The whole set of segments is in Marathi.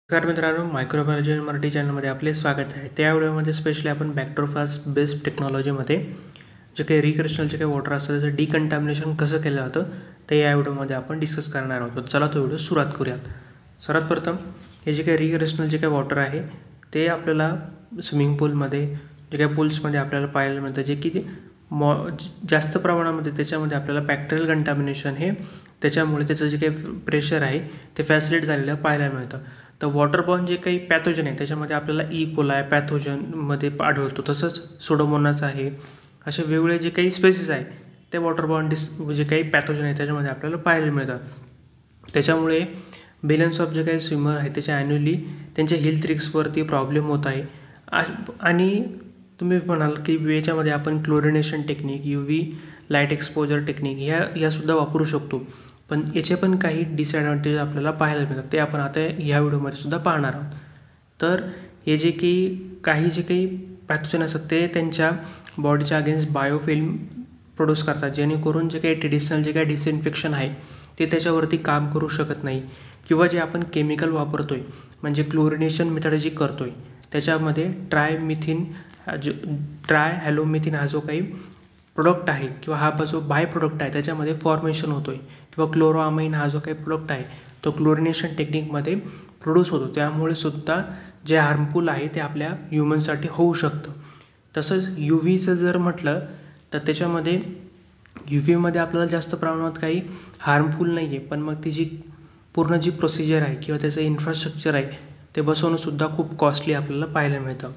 नमस्कार मित्रांनो, मायक्रोबायोलॉजी मराठी चॅनलमध्ये आपले स्वागत आहे. त्या व्हिडिओमध्ये स्पेशली आपण बॅक्टेरियोफाज बेस्ड टेक्नॉलॉजीमध्ये जे काही रिक्रिएशनल जे काही वॉटर असतं त्याचं डिकंटॅमिनेशन कसं केलं जातं ते या व्हिडिओमध्ये आपण डिस्कस करणार आहोत. चला तो व्हिडिओ सुरुवात करूयात. सर्वात प्रथम हे जे काही रिक्रिएशनल जे काही वॉटर आहे ते आपल्याला स्विमिंग पूलमध्ये जे काही पूल्समध्ये आपल्याला पाहायला मिळतं, जे की जास्त प्रमाणामध्ये त्याच्यामध्ये आपल्याला बॅक्टेरियल कंटॅमिनेशन हे त्याच्यामुळे त्याचं जे काही प्रेशर आहे ते फॅसिलिट झालेलं पाहायला मिळतं. तर वॉटरबॉर्न जे काही पॅथोजन आहे त्याच्यामध्ये आपल्याला कोलाय पॅथोजनमध्ये आढळतो, तसंच सुडोमोनास आहे. असे वेगवेगळे जे काही स्पेसिस आहे ते वॉटरबॉर्न जे काही पॅथोजन आहे त्याच्यामध्ये आपल्याला पाहायला मिळतात. त्याच्यामुळे बिलियन्स ऑफ जे काही स्विमर आहे त्याच्या ॲन्युअली त्यांच्या हेल्थ रिस्कवरती प्रॉब्लेम होत आहे. आणि तुम्ही म्हणाल की याच्यामध्ये आपण chlorination technique, UV light exposure technique ह्यासुद्धा वापरू शकतो. पण याचे पण काही डिसॲडव्हान्टेज आपल्याला पाहायला मिळतात, ते आपण आता या व्हिडिओमध्ये सुद्धा पाहणार आहोत. तर हे जे काही जे काही पॅथोजन असतात ते त्यांच्या बॉडीच्या अगेन्स्ट बायोफिल्म प्रोड्यूस करतात, जेणेकरून जे काही ट्रेडिशनल जे काही डिसइन्फेक्शन आहे ते त्याच्यावरती काम करू शकत नाही. किंवा जे आपण केमिकल वापरतो आहे म्हणजे क्लोरिनेशन मेथड जी करतो आहे त्याच्यामध्ये ट्राय हॅलोमिथिन हा जो काही प्रोडक्ट आहे किंवा हा जो बाय प्रोडक्ट आहे त्याच्यामध्ये फॉर्मेशन होतो आहे, किंवा क्लोरोअमाइन हा जो काही प्रोडक्ट आहे तो क्लोरिनेशन टेक्निकमध्ये प्रोड्यूस होतो. त्यामुळे सुद्धा जे हार्मफुल आहे ते आपल्या ह्युमनसाठी होऊ शकतं. तसंच UVचं जर म्हटलं तर त्याच्यामध्ये UVमध्ये आपल्याला जास्त प्रमाणात काही हार्मफुल नाही आहे, पण मग ती पूर्ण जी प्रोसिजर आहे किंवा त्याचं इन्फ्रास्ट्रक्चर आहे ते बसवणंसुद्धा खूप कॉस्टली आपल्याला पाहायला मिळतं.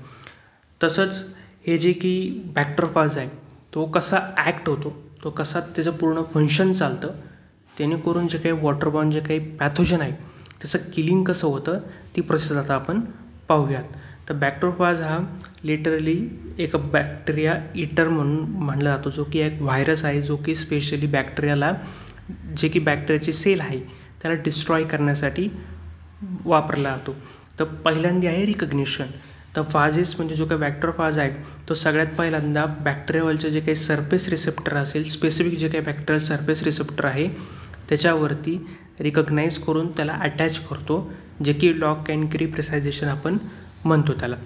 तसंच हे जे की बॅक्टेरियोफाज आहे तो कसा ॲक्ट होतो, तो कसा त्याचं पूर्ण फंक्शन चालतं, जेणेकरून जे काही वॉटरबॉर्न जे काही पॅथोजन आहे त्याचं किलिंग कसं होतं ती प्रोसेस आता आपण पाहूयात. तर बॅक्टेरियोफाज हा लिटरली एक बॅक्टेरिया ईटर म्हणून म्हणला जातो, जो की एक व्हायरस आहे जो की स्पेशली बॅक्टेरियाला जे की बॅक्टेरियाची सेल आहे त्याला डिस्ट्रॉय करण्यासाठी वापरला जातो. तर पहिल्यांदा आहे रिकग्निशन. तर फाजेस म्हणजे जो काही बॅक्टेरियोफाज आहे तो सगळ्यात पहिल्यांदा बॅक्टेरियावरचे जे काही सरफेस रिसेप्टर असेल, स्पेसिफिक जे काही बॅक्टेरियल सरफेस रिसेप्टर आहे त्याच्यावरती रिकग्नाईज करून त्याला अटॅच करतो, जे की लॉक अँड की प्रिसायझेशन आपण म्हणतो त्याला.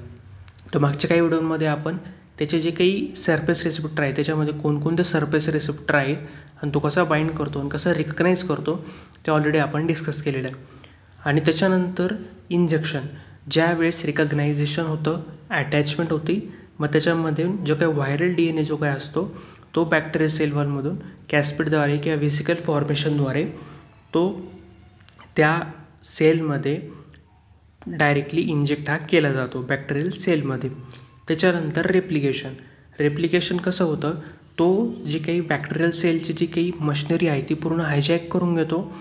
तर मागच्या काही व्हिडिओमध्ये आपण त्याचे जे काही सरफेस रिसेप्टर आहे त्याच्यामध्ये कोणकोणते सरफेस रिसेप्टर आहे आणि तो कसा बाइंड करतो आणि कसं रिकग्नाईज करतो ते ऑलरेडी आपण डिस्कस केलेलं आहे. आणि त्याच्यानंतर इंजेक्शन, ज्यावेळेस रिकग्नायझेशन होतं, अटॅचमेंट होती, मग त्याच्यामध्ये जो काही व्हायरल DNA जो काही असतो तो बॅक्टेरिया सेल वॉलमधून कॅस्पिडद्वारे किंवा व्हेसिकल फॉर्मेशनद्वारे तो त्या सेलमध्ये डायरेक्टली इंजेक्ट हा केला जातो बॅक्टेरियल सेलमध्ये. त्याच्यानंतर रेप्लिकेशन कसं होतं, तो जी काही बॅक्टेरियल सेलची जी काही मशिनरी आहे ती पूर्ण हायजॅक करून घेतो,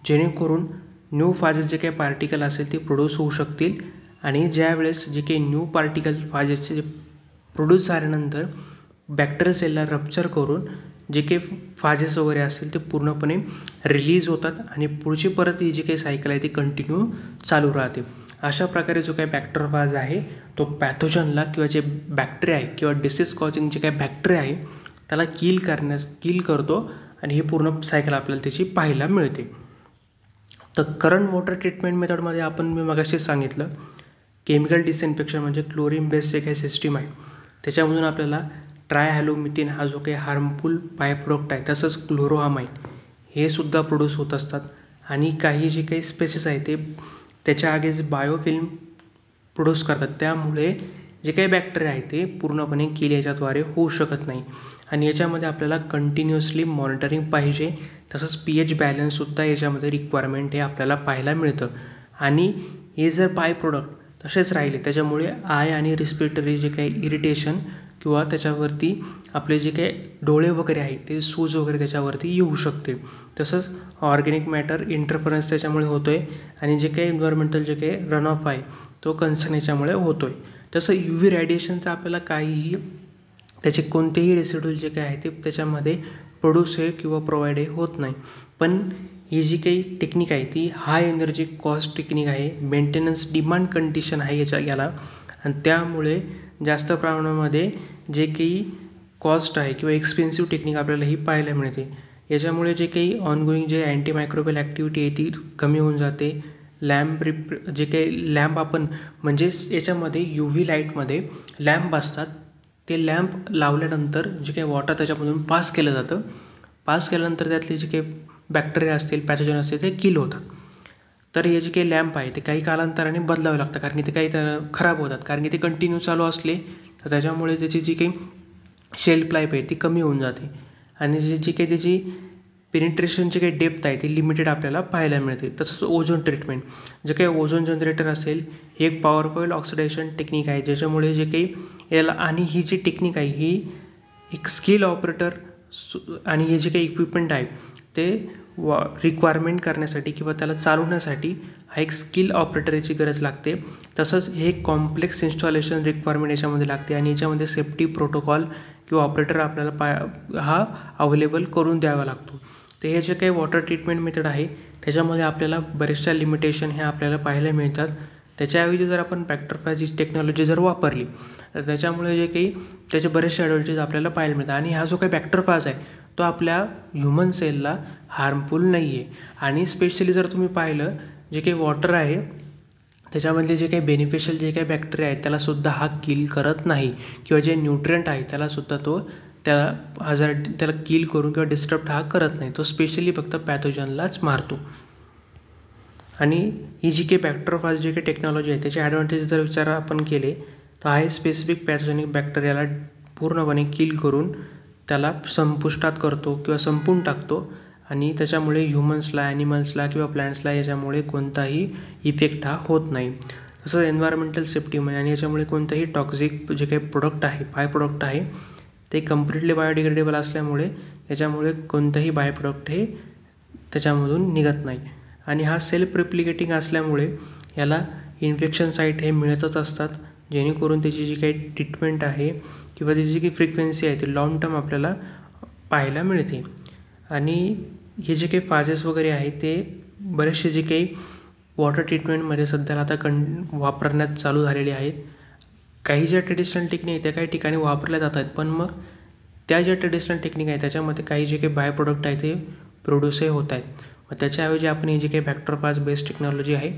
जेणेकरून न्यू फाजेस जे काही पार्टिकल असेल ते प्रोड्यूस होऊ शकतील. आणि ज्यावेळेस जे काही न्यू पार्टिकल फाजेसचे जे प्रोड्यूस झाल्यानंतर बॅक्टेरियल सेलला रप्चर करून जे काही फाजेस वगैरे असतील ते पूर्णपणे रिलीज होतात आणि पुढची परत ही जी काही सायकल आहे ती कंटिन्यू चालू राहते. अशा प्रकारे जो काही बॅक्टेरियोफाज आहे तो पॅथोजनला किंवा जे बॅक्टेरिया आहे किंवा डिसीज कॉजिंग जे काही बॅक्टेरिया आहे त्याला किल करतो आणि ही पूर्ण सायकल आपल्याला त्याची पाहायला मिळते. तर करंट वॉटर ट्रीटमेंट मेथडमध्ये मी मगाशी सांगितलं केमिकल डिसइन्फेक्शन म्हणजे क्लोरीन बेस्ड जे काही सिस्टीम आहे त्याच्यामधून आपल्याला ट्रायहॅलोमिथिन हा जो काही हार्मफुल बाय प्रोडक्ट आहे, तसंच क्लोरोअमाइन हे सुद्धा प्रोड्यूस होत असतात. आणि काही जे काही स्पेसिस आहे ते त्याच्या अगेन्स्ट बायोफिल्म प्रोड्यूस करतात, त्यामुळे जे काही बॅक्टेरिया आहे ते पूर्णपणे किल याच्याद्वारे होऊ शकत नाही. आणि याच्यामध्ये आपल्याला कंटिन्युअसली मॉनिटरिंग पाहिजे, तसंच pH बॅलन्ससुद्धा याच्यामध्ये रिक्वायरमेंट हे आपल्याला पाहायला मिळतं. आणि हे जर बाय प्रोडक्ट तसेच राहिले त्याच्यामुळे आय आणि रिस्पिरेटरी जे काही इरिटेशन किंवा त्याच्यावरती आपले जे काही डोळे वगैरे आहे ते सूज वगैरे त्याच्यावरती येऊ शकते. तसंच ऑर्गॅनिक मॅटर इंटरफरन्स त्याच्यामुळे होतो आहे आणि जे काही एन्व्हायरमेंटल जे काही रन ऑफ आहे तो कन्सर्न याच्यामुळे होतो आहे. तसं UV रेडिएशनचा आपल्याला काहीही त्याचे कोणतेही रेसिड्यूल जे काही आहे ते त्याच्यामध्ये प्रोड्यूस आहे किंवा प्रोव्हाइड होत नाही. पण ही जी काही टेक्निक आहे ती हाय एनर्जी कॉस्ट टेक्निक आहे, मेंटेनन्स डिमांड कंडिशन आहे याला, आणि त्यामुळे जास्त प्रमाणामध्ये जे काही कॉस्ट आहे किंवा एक्सपेन्सिव्ह टेक्निक आपल्याला ही पाहायला मिळते. याच्यामुळे जे काही ऑनगोईंग जे अँटीमायक्रोबियल ॲक्टिव्हिटी आहे ती कमी होऊन जाते, जे काही लॅम्प आपण म्हणजेच याच्यामध्ये UV लाईटमध्ये लॅम्प असतात, ते लॅम्प लावल्यानंतर जे काही वॉटर त्याच्यामधून पास केलं जातं, पास केल्यानंतर त्यातले जे काही बॅक्टेरिया असतील, पॅथोजन असतील ते किल होतात. तर हे जे काही लॅम्प आहे ते काही कालांतराने बदलावे लागतात, कारण की ते काही खराब होतात, कारण की ते कंटिन्यू चालू असले तर त्याच्यामुळे त्याची जी काही शेल्फ लाईफ आहे ती कमी होऊन जाते आणि जी काही त्याची पेनिट्रेशनची काही डेप्थ आहे ती लिमिटेड आपल्याला पाहायला मिळते. तसंच ओझोन ट्रीटमेंट, जे काही ओझोन जनरेटर असेल हे एक पॉवरफुल ऑक्सिडेशन टेक्निक आहे, ज्याच्यामुळे जे काही याला आणि ही जी टेक्निक आहे ही एक स्किल ऑपरेटर आणि हे जे काही इक्विपमेंट आहे ते रिक्वायरमेंट करण्यासाठी किंवा त्याला चालवण्यासाठी हा एक स्किल ऑपरेटरची गरज लागते. तसंच हे कॉम्प्लेक्स इन्स्टॉलेशन रिक्वायरमेंट याच्यामध्ये लागते आणि याच्यामध्ये सेफ्टी प्रोटोकॉल किंवा ऑपरेटर आपल्याला हा अवेलेबल करून द्यावा लागतो. तर हे जे काही वॉटर ट्रीटमेंट मेथड आहे त्याच्यामध्ये आपल्याला बरेचशा लिमिटेशन हे आपल्याला पाहायला मिळतात. त्याच्याऐवजी जर आपण बॅक्टरफायची टेक्नॉलॉजी जर वापरली तर त्याच्यामुळे जे काही त्याचे बरेचसे ॲडव्हांटेज आपल्याला पाहायला मिळतात. आणि हा जो काही बॅक्टरफाज आहे तो आपल्या ह्युमन सेलला हार्मफुल नाही आहे. आणि स्पेशली जर तुम्ही पाहिलं जे काही वॉटर आहे त्याच्यामधले जे काही बेनिफिशियल जे काही बॅक्टेरिया आहेत त्यालासुद्धा हा किल करत नाही, किंवा जे न्यूट्रिएंट आहे त्यालासुद्धा तो त्याला किल करून किंवा डिस्टर्ब हा करत नाही. तो स्पेशली फक्त पॅथोजनलाच मारतो. आणि ही जी काही बॅक्टरफाज जे काही टेक्नॉलॉजी आहे त्याचे ॲडव्हांटेज जर विचार आपण केले तर आहे स्पेसिफिक पॅथोजेनिक बॅक्टेरियाला पूर्णपणे किल करून त्याला संपुष्टात करतो किंवा संपून टाकतो आणि त्याच्यामुळे ह्युमन्सला, ॲनिमल्सला किंवा प्लॅन्ट्सला याच्यामुळे कोणताही इफेक्ट हा होत नाही. तसंच एन्व्हायरमेंटल सेफ्टीमध्ये आणि याच्यामुळे कोणतंही टॉक्झिक जे काही प्रोडक्ट आहे, बाय प्रोडक्ट आहे ते कम्प्लिटली बायोडिग्रेडेबल असल्यामुळे याच्यामुळे कोणतंही बाय प्रोडक्ट हे त्याच्यामधून निघत नाही. आणि हा सेल्फ रिप्लिकेटिंग असल्यामुळे याला इन्फेक्शन साईट हे मिळतच असतात, जेणेकरून त्याची जी काही ट्रीटमेंट आहे किंवा त्याची जी काही फ्रिक्वेन्सी आहे ती लॉंग टर्म आपल्याला पाहायला मिळते. आणि हे जे काही फाजेस वगैरे आहे ते बरेचसे जे काही वॉटर ट्रीटमेंटमध्ये सध्याला आता वापरण्यात चालू झालेले आहेत. काही ज्या ट्रेडिशनल टेक्निक आहेत त्या काही ठिकाणी वापरल्या जात आहेत, पण मग त्या ज्या ट्रेडिशनल टेक्निक आहे त्याच्यामध्ये काही जे काही बाय प्रोडक्ट आहे ते प्रोड्यूसही होत आहेत. मग त्याच्याऐवजी आपण ही जी काही बॅक्टरफाज बेस्ड टेक्नॉलॉजी आहे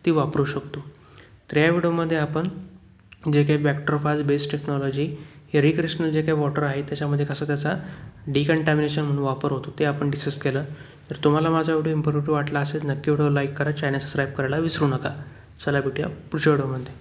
ती वापरू शकतो. तर या व्हिडिओमध्ये आपण जे काही बॅक्टरफाज बेस्ड टेक्नॉलॉजी हे रिक्रिएशनल जे काही वॉटर आहे त्याच्यामध्ये कसं त्याचा डिकंटॅमिनेशन म्हणून वापर होतो ते आपण डिस्कस केलं. तर तुम्हाला माझा व्हिडिओ इन्फॉर्मेटिव्ह वाटला असेल नक्की व्हिडिओ लाईक करा, चॅनल सबस्क्राईब करायला विसरू नका. चला भेटूया पुढच्या व्हिडिओमध्ये.